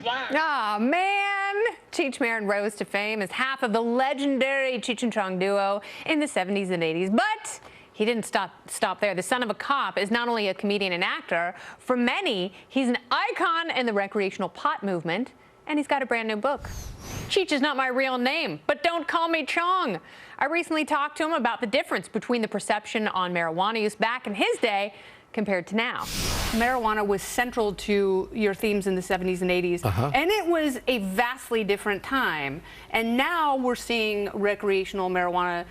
Ah, man! Cheech Marin rose to fame as half of the legendary Cheech and Chong duo in the 70s and 80s, but he didn't stop there. The son of a cop is not only a comedian and actor. For many, he's an icon in the recreational pot movement, and he's got a brand new book. Cheech is not my real name, but don't call me Chong. I recently talked to him about the difference between the perception on marijuana use back in his day compared to now. Marijuana was central to your themes in the 70s and 80s, and it was a vastly different time. And now we're seeing recreational marijuana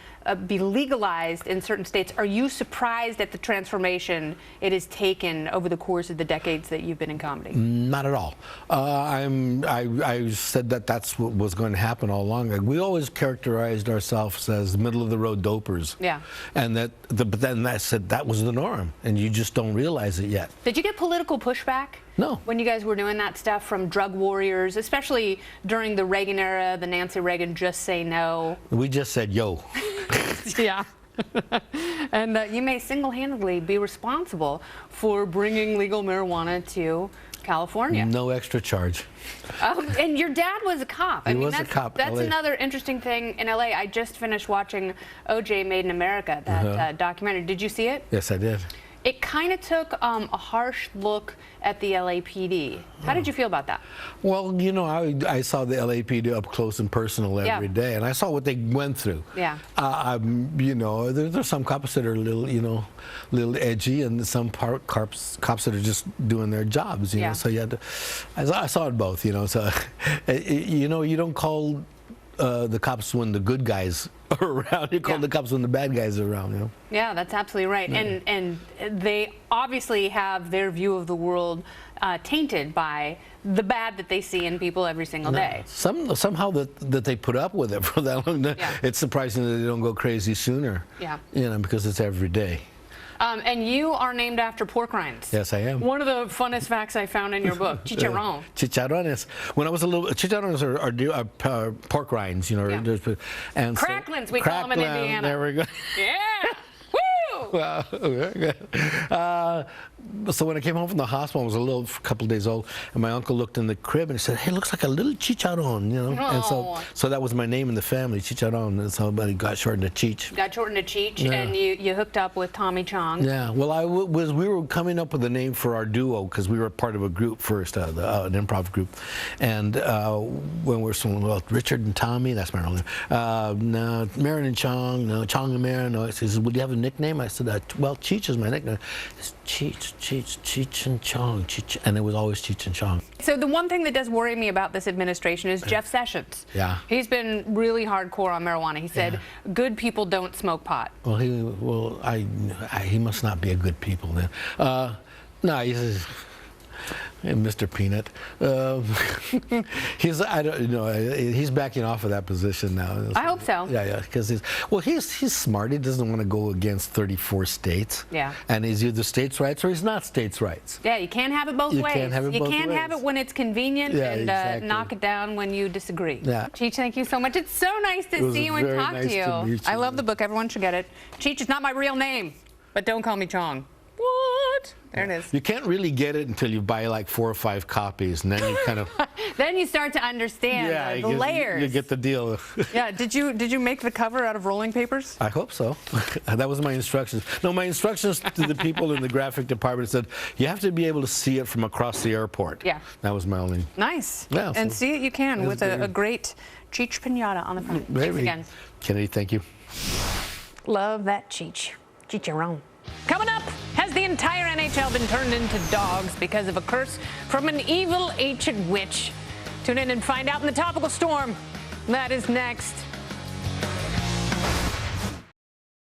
be legalized in certain states. Are you surprised at the transformation it has taken over the course of the decades that you've been in comedy? Not at all. I said that that's what was going to happen all along. Like, we always characterized ourselves as middle-of-the-road dopers. Yeah. And but then I said that was the norm, and you just don't realize it yet. Did you get political pushback? No. When you guys were doing that stuff from drug warriors, especially during the Reagan era, the Nancy Reagan just say no? We just said, yo. Yeah. And you may single-handedly be responsible for bringing legal marijuana to California. No extra charge. And your dad was a cop. He was a cop. That's LA. another interesting thing in LA. I just finished watching O.J. Made in America, that documentary. Did you see it? Yes, I did. It kind of took a harsh look at the LAPD. How did you feel about that? Well, you know, I saw the LAPD up close and personal every day, and I saw what they went through. Yeah. You know, there's some cops that are a little edgy, and some cops that are just doing their jobs. You know, so you had to. I saw it both. You know, so you know, you don't call the cops when the good guys are around. You call the cops when the bad guys are around. You know. Yeah, that's absolutely right. And they obviously have their view of the world tainted by the bad that they see in people every single day. Somehow that they put up with it for that long. It's surprising that they don't go crazy sooner. Yeah. You know, because it's every day. And you are named after pork rinds. Yes, I am. One of the funnest facts I found in your book, chicharrón. Chicharrones. When I was a little, chicharrones are pork rinds, you know. Yeah. And cracklins, we call them in Indiana. There we go. Yeah. Woo! Well, very good. So when I came home from the hospital, I was a couple of days old, and my uncle looked in the crib and he said, "Hey, looks like a little chicharrón," you know. And so that was my name in the family, Chicharrón. And so it got shortened to Cheech. Got shortened to Cheech, and you hooked up with Tommy Chong. Yeah. Well, we were coming up with a name for our duo because we were part of a group first, an improv group, and when we're saying, well, Richard and Tommy, that's my real name. No, Marin and Chong, no, Chong and Marin. No. He says, "Would you have a nickname?" I said, "Well, Cheech is my nickname." It's Cheech and Chong, and it was always Cheech and Chong. So the one thing that does worry me about this administration is Jeff Sessions. Yeah. He's been really hardcore on marijuana. He said, good people don't smoke pot. Well, he must not be a good people then. No, he's Mr. Peanut. He's backing off of that position now. I hope so. Yeah, because he's smart. He doesn't want to go against 34 states. Yeah. And he's either states' rights or he's not states' rights. Yeah, you can't have it both ways. You can't have it both ways. You can't have it when it's convenient and exactly. knock it down when you disagree. Yeah. Cheech, thank you so much. It's so nice to see you and talk to you. To meet you. I love the book. Everyone should get it. Cheech is not my real name, but don't call me Chong. What? There it is. You can't really get it until you buy like 4 or 5 copies, and then you kind of... Then you start to understand the layers. You get the deal. Yeah. Did you make the cover out of rolling papers? I hope so. That was my instructions. No, my instructions to the people in the graphic department said, you have to be able to see it from across the airport. Yeah. That was my only... Nice. Yeah, and see it you can with a great Cheech pinata on the front. Thanks again. Kennedy, thank you. Love that Cheech. Chicharrón. Coming up, has the entire NHL been turned into dogs because of a curse from an evil ancient witch? Tune in and find out in the Topical Storm. That is next.